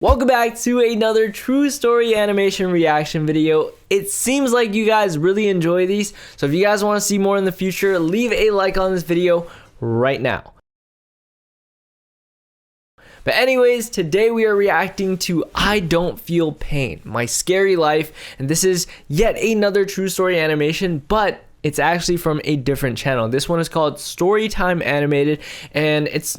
Welcome back to another true story animation reaction video. It seems like you guys really enjoy these, so if you guys want to see more in the future, leave a like on this video right now. But anyways, today we are reacting to I Don't Feel Pain, My Scary Life, and this is yet another true story animation, but it's actually from a different channel. This one is called Storytime Animated, and it's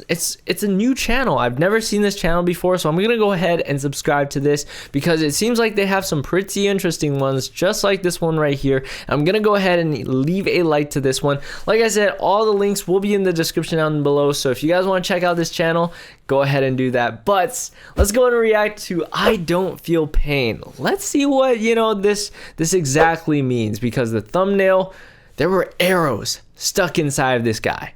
a new channel. I've never seen this channel before, so I'm gonna go ahead and subscribe to this because it seems like they have some pretty interesting ones, just like this one right here. I'm gonna go ahead and leave a like to this one. Like I said, all the links will be in the description down below, so if you guys want to check out this channel, go ahead and do that. But let's go and react to I Don't Feel Pain. Let's see what this exactly means, because the thumbnail, there were arrows stuck inside of this guy.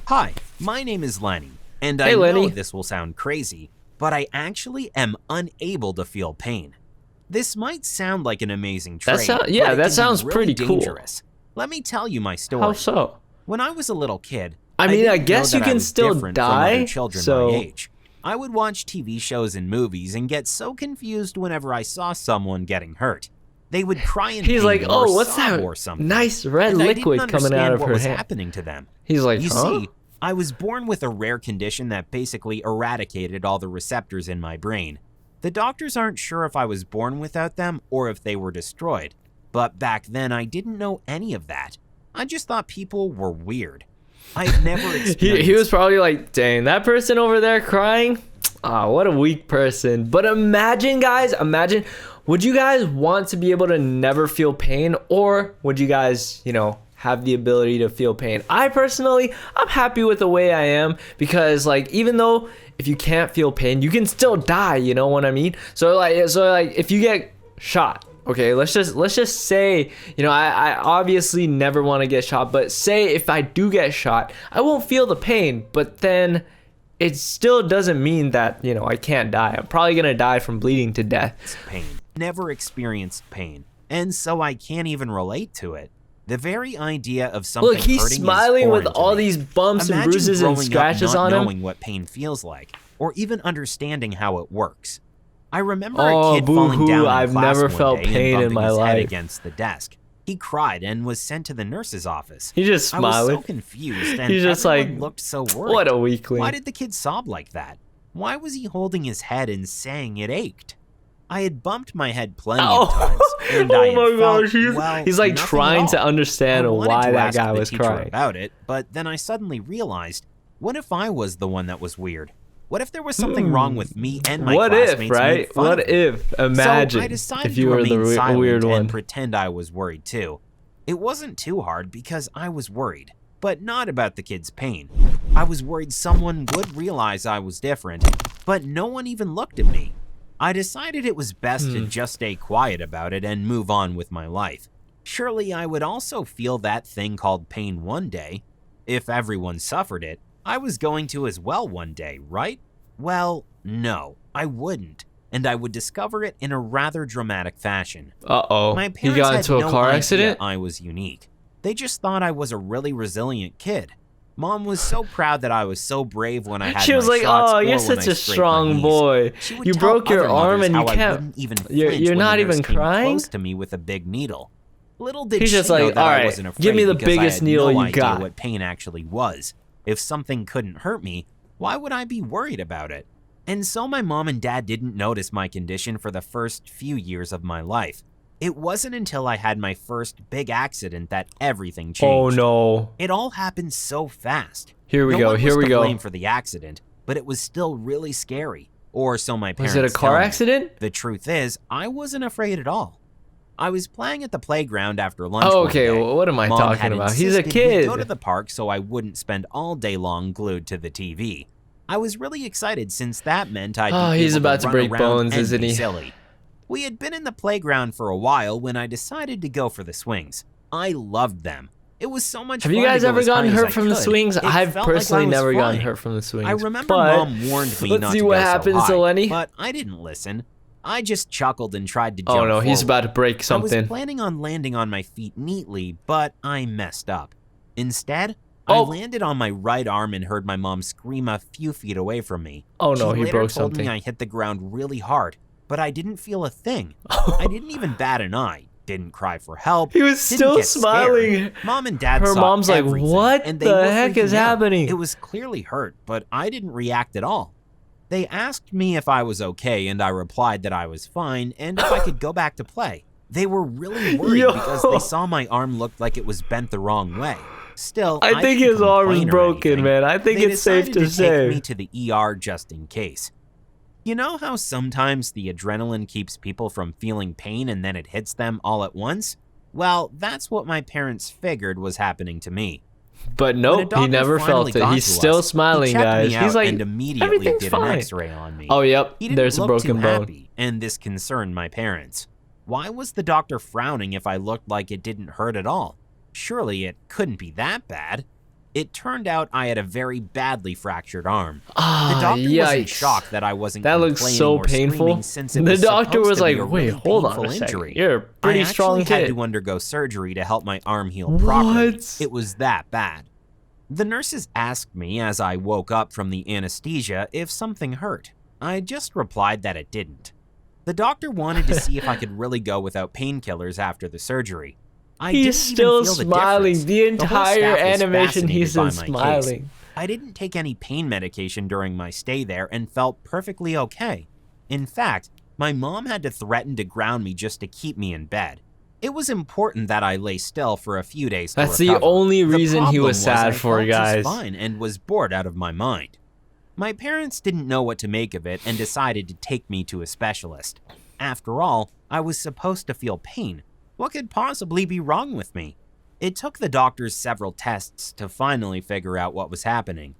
Hi, my name is Lenny, and I know this will sound crazy, but I actually am unable to feel pain. This might sound like an amazing trait, yeah, that sounds really pretty dangerous. Cool. Let me tell you my story. How so? When I was a little kid, I guess you can still die. Children my age. I would watch TV shows and movies and get so confused whenever I saw someone getting hurt. They would cry in pain. He's like, "Oh, what's that or something. Nice red liquid coming out of her hand?" What was happening to them? He's like, "You see, I was born with a rare condition that basically eradicated all the receptors in my brain. The doctors aren't sure if I was born without them or if they were destroyed. But back then, I didn't know any of that. I just thought people were weird. I've never experienced." He was probably like, "Dang, that person over there crying? Ah, what a weak person." But imagine, guys, would you guys want to be able to never feel pain, or would you guys, have the ability to feel pain? I personally, I'm happy with the way I am, because even though if you can't feel pain, you can still die, you know what I mean? So if you get shot, okay, let's just say, I obviously never want to get shot, but say if I do get shot, I won't feel the pain, but then it still doesn't mean that, I can't die. I'm probably gonna die from bleeding to death. Pain. Never experienced pain, and so I can't even relate to it. The very idea of something Look, he's smiling with all these bumps and bruises and scratches on him. Not knowing what pain feels like, or even understanding how it works. I remember a kid falling down in I've class never one felt day pain and in my bumping his head life against the desk. He cried and was sent to the nurse's office. He's just smiling. I was so confused, and he's just everyone looked so worried. What a weakling. Why did the kid sob like that? Why was he holding his head and saying it ached? I had bumped my head plenty of times, and I had felt, he's like trying to understand why that guy was crying about it. But then I suddenly realized, what if I was the one that was weird? What if there was something wrong with me and my classmates? What if? Imagine so I decided if you were the weird one and pretend I was worried too. It wasn't too hard because I was worried, but not about the kid's pain. I was worried someone would realize I was different, but no one even looked at me. I decided it was best to just stay quiet about it and move on with my life. Surely I would also feel that thing called pain one day. If everyone suffered it, I was going to as well one day, right? Well, no, I wouldn't, and I would discover it in a rather dramatic fashion. Uh-oh, my parents he got into had a car no accident? idea I was unique. They just thought I was a really resilient kid. Mom was so proud that I was so brave when I had She was my like, shots, "Oh, you're such a strong boy. You tell broke your other arm and you mothers how I can't. wouldn't even You're not when the even nurse came crying." Close to me with a big needle. Little did He's she just know like, that I "All wasn't right, afraid give me the because biggest I had needle no you idea got." what pain actually was. If something couldn't hurt me, why would I be worried about it? And so my mom and dad didn't notice my condition for the first few years of my life. It wasn't until I had my first big accident that everything changed. Oh no. It all happened so fast. Here we go. No one was to blame for the accident, but it was still really scary. Or so my parents Was it a car tell me. accident? The truth is, I wasn't afraid at all. I was playing at the playground after lunch. Oh, okay. one day. Well, what am I Mom talking had about? He's a insisted we kid. go to the park so I wouldn't spend all day long glued to the TV. I was really excited since that meant I'd be he's able about to run break around bones, and isn't be he? silly. We had been in the playground for a while when I decided to go for the swings. I loved them. It was so much fun. Have you guys ever gotten hurt from the could. swings? It I've felt personally like I was never gotten flying. hurt from the swings. I remember but Mom warned me let's not see to what go happens so high, to Lenny. but I didn't listen. I just chuckled and tried to jump Oh no, he's forward. about to break I something. was planning on landing on my feet neatly, but I messed up. Instead, I Oh. landed on my right arm and heard my mom scream a few feet away from me. Oh no, She he later broke told something. me I hit the ground really hard, but I didn't feel a thing. I didn't even bat an eye, didn't cry for help. He was didn't still get smiling. Scared. Mom and Dad Her saw mom's like, everything, what and they the were heck is freaking out. happening? It was clearly hurt, but I didn't react at all. They asked me if I was okay, and I replied that I was fine and if I could go back to play. They were really worried because they saw my arm looked like it was bent the wrong way. Still, I think didn't his arm is complain or broken, anything. man. I think They it's safe decided to take me say. to the ER just in case. You know how sometimes the adrenaline keeps people from feeling pain and then it hits them all at once? Well, that's what my parents figured was happening to me. But When a nope, he doctor never finally felt it. got He's to still us, smiling, he checked guys. me He's out like, and immediately everything's did fine. an X-ray on me. Oh, yep, He didn't there's a look broken too bone. happy, and this concerned my parents. Why was the doctor frowning if I looked like it didn't hurt at all? Surely it couldn't be that bad. It turned out I had a very badly fractured arm. Ah, The doctor wasn't yikes. shocked that I wasn't That looks complaining so or painful. screaming since it The was doctor supposed was to be like, a wait, really hold on painful a second. injury. You're a pretty I strong actually had kid. to undergo surgery to help my arm heal properly. What? It was that bad. The nurses asked me as I woke up from the anesthesia if something hurt. I just replied that it didn't. The doctor wanted to see if I could really go without painkillers after the surgery. I He's didn't still even feel the smiling. difference. The whole entire staff was animation, he's fascinated still by my case. smiling. I didn't take any pain medication during my stay there and felt perfectly okay. In fact, my mom had to threaten to ground me just to keep me in bed. It was important that I lay still for a few days to That's the recover. only reason he problem was sad I for, felt just guys. fine and was bored out of my mind. My parents didn't know what to make of it and decided to take me to a specialist. After all, I was supposed to feel pain. What could possibly be wrong with me? It took the doctors several tests to finally figure out what was happening.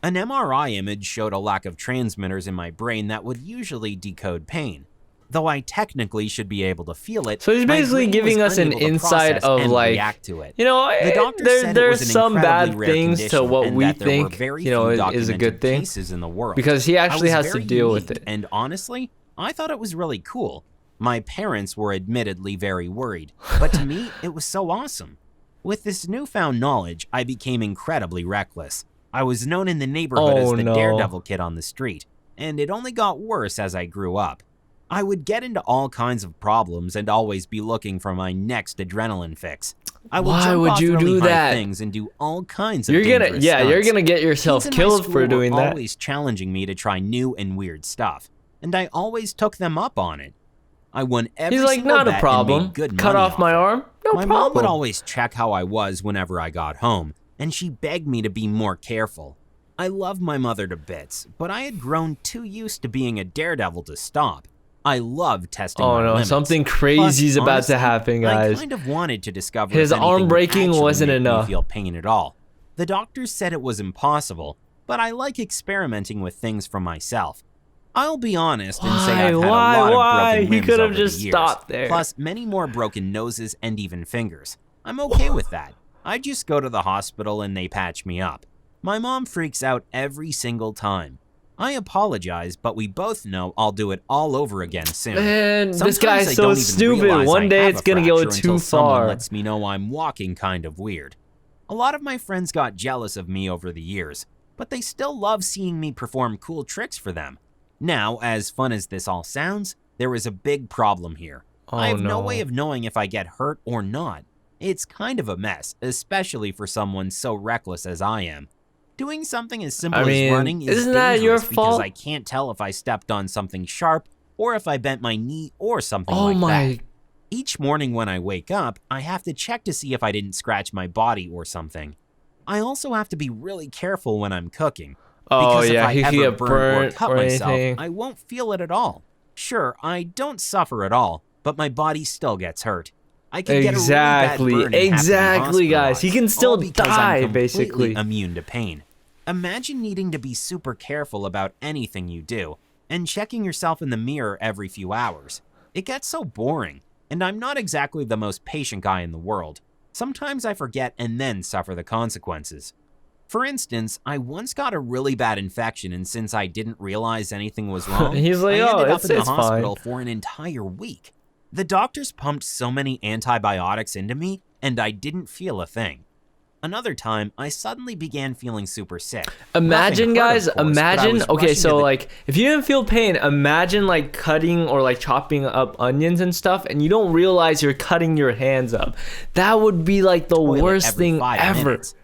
An MRI image showed a lack of transmitters in my brain that would usually decode pain. Though I technically should be able to feel it, So he's my basically brain giving was us an unable to insight process of and like, react to it. you know, The doctor said it there's was an some bad incredibly rare things to condition what and we that there were think, very you know, few is a good documented thing. cases in the world. Because he I actually was has to very deal with unique, it. And honestly, I thought it was really cool. My parents were admittedly very worried, but to me, it was so awesome. With this newfound knowledge, I became incredibly reckless. I was known in the neighborhood as Oh, the no. daredevil kid on the street, and it only got worse as I grew up. I would get into all kinds of problems and always be looking for my next adrenaline fix. I would Why jump would off you really do high that? things and do all kinds of You're gonna, dangerous yeah, you're stunts. gonna get yourself Kids in my killed school for doing were that. always challenging me to try new and weird stuff, and I always took them up on it. I won every He's like, single not a bet and problem. made good Cut money off my it. arm? No My mom would problem. always check how I was whenever I got home, and she begged me to be more careful. I love my mother to bits, but I had grown too used to being a daredevil to stop. I love testing Oh my no, limits. something crazy is Plus, about honestly, to happen, I guys. kind of wanted to discover His if anything arm would breaking actually wasn't make enough. me feel pain at all. The doctors said it was impossible, but I like experimenting with things for myself. I'll be honest and say I've had a lot Why? of broken He limbs could have over the just years, stopped there. plus many more broken noses and even fingers. I'm okay with that. I just go to the hospital and they patch me up. My mom freaks out every single time. I apologize, but we both know I'll do it all over again soon. Man, this Sometimes guy's I so don't even stupid. realize One I day have it's a gonna go fracture too until someone far. lets me know I'm walking kind of weird. A lot of my friends got jealous of me over the years, but they still love seeing me perform cool tricks for them. Now, as fun as this all sounds, there is a big problem here. Oh, I have no no. way of knowing if I get hurt or not. It's kind of a mess, especially for someone so reckless as I am. Doing something as simple I mean, as running is isn't that your dangerous because fault? I can't tell if I stepped on something sharp or if I bent my knee or something Oh like my. that. Each morning when I wake up, I have to check to see if I didn't scratch my body or something. I also have to be really careful when I'm cooking. Oh Because yeah, if he I could ever get burn or burnt cut or myself, anything. I won't feel it at all. Sure, I don't suffer at all, but my body still gets hurt. I can get a really bad burn and have to be Exactly, guys. He can hospitalized, still all because I'm die, completely basically. immune to pain. Imagine needing to be super careful about anything you do, and checking yourself in the mirror every few hours. It gets so boring, and I'm not exactly the most patient guy in the world. Sometimes I forget and then suffer the consequences. For instance, I once got a really bad infection, and since I didn't realize anything was wrong, He's like, I "Oh, ended up in the it's hospital fine." for an entire week. The doctors pumped so many antibiotics into me, and I didn't feel a thing. Another time, I suddenly began feeling super sick. Imagine, Nothing hurt, guys, of course, but I imagine, was okay, rushing so to the- like, if you didn't feel pain, imagine like cutting or like chopping up onions and stuff, and you don't realize you're cutting your hands up. That would be like the toilet worst every thing 5 ever. minutes.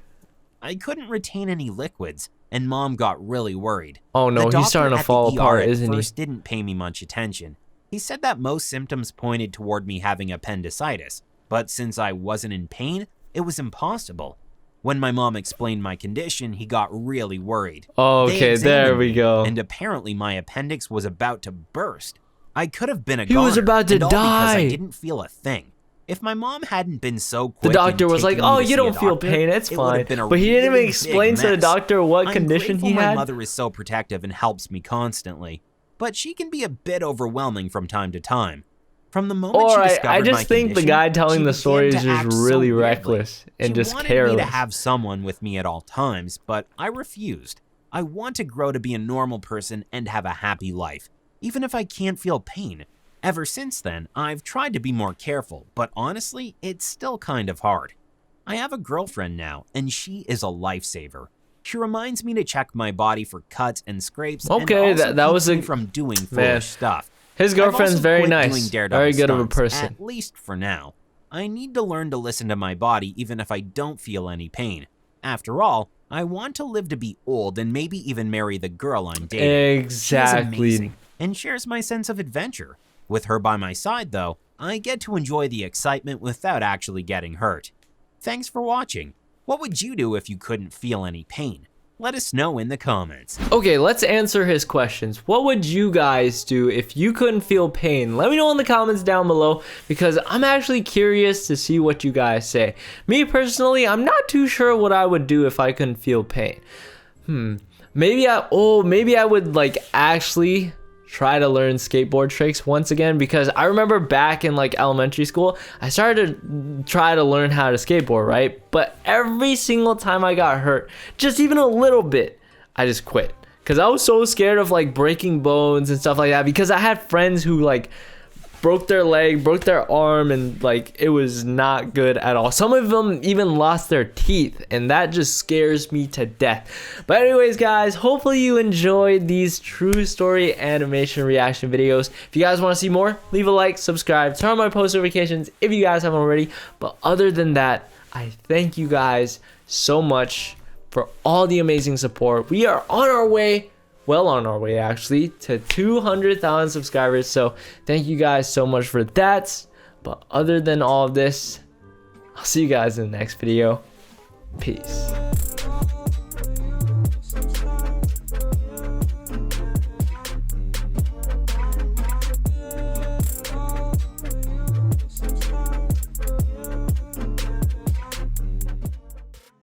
I couldn't retain any liquids, and Mom got really worried. Oh no, The he's starting to doctor at fall the ER apart, at isn't he? first didn't pay me much attention. He said that most symptoms pointed toward me having appendicitis, but since I wasn't in pain, it was impossible. When my mom explained my condition, he got really worried. Okay, there we go. And apparently my appendix was about to burst. I could have been a He was goner, about to and all because die. I didn't feel a thing. If my mom hadn't been so quick The doctor in was like, taking me "Oh, to you see don't a feel doctor, pain, it's it would fine." have been a But he didn't even really explain big to the mess. doctor what I'm condition grateful he my had. mother is so protective and helps me constantly, but she can be a bit overwhelming from time to time. From the moment Or she I discovered just my think the condition, guy telling she the story is began to just act so really weirdly. reckless and She just wanted careless. me to have someone with me at all times, but I refused. I want to grow to be a normal person and have a happy life, even if I can't feel pain. Ever since then, I've tried to be more careful, but honestly, it's still kind of hard. I have a girlfriend now, and she is a lifesaver. She reminds me to check my body for cuts and scrapes, Okay, and also that was keeps me a- from doing man. foolish stuff. His I've girlfriend's also very quit nice, doing daredevil very good of a stunts, person. at least for now. I need to learn to listen to my body even if I don't feel any pain. After all, I want to live to be old and maybe even marry the girl I'm dating. Exactly. She is amazing and shares my sense of adventure. With her by my side, though, I get to enjoy the excitement without actually getting hurt. Thanks for watching. What would you do if you couldn't feel any pain? Let us know in the comments. Okay, let's answer his questions. What would you guys do if you couldn't feel pain? Let me know in the comments down below because I'm actually curious to see what you guys say. Me personally, I'm not too sure what I would do if I couldn't feel pain. Maybe I would like actually try to learn skateboard tricks once again, because I remember back in like elementary school, I started to try to learn how to skateboard, right? But every single time I got hurt, just even a little bit, I just quit. Cause I was so scared of like breaking bones and stuff like that, because I had friends who like broke their leg, broke their arm, and like it was not good at all. Some of them even lost their teeth, and that just scares me to death. But anyways, guys, hopefully you enjoyed these true story animation reaction videos. If you guys want to see more, leave a like, subscribe, turn on my post notifications if you guys haven't already. But other than that, I thank you guys so much for all the amazing support. We are on our way, well on our way actually, to 200,000 subscribers, so thank you guys so much for that. But other than all of this, I'll see you guys in the next video. Peace.